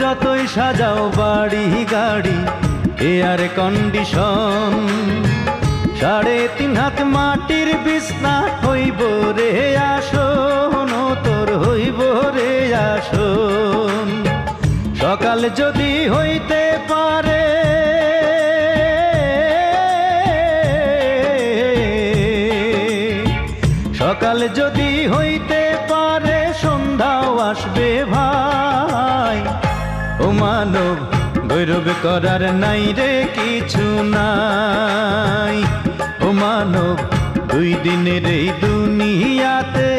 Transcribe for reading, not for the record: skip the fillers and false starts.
যতই সাজাও বাড়ি গাড়ি এয়ার কন্ডিশন, 3.5 হাত মাটির বিছনা হইব রে আসন, তোর হইব রে আসন। সকাল যদি হইতে পারে সকাল যদি হইতে পারে সন্ধ্যাও আসবে ভাই। ও মানব গৌরব করার নাই রে কিছু নাই। ও মানব 2 দিনের এই দুনিয়াতে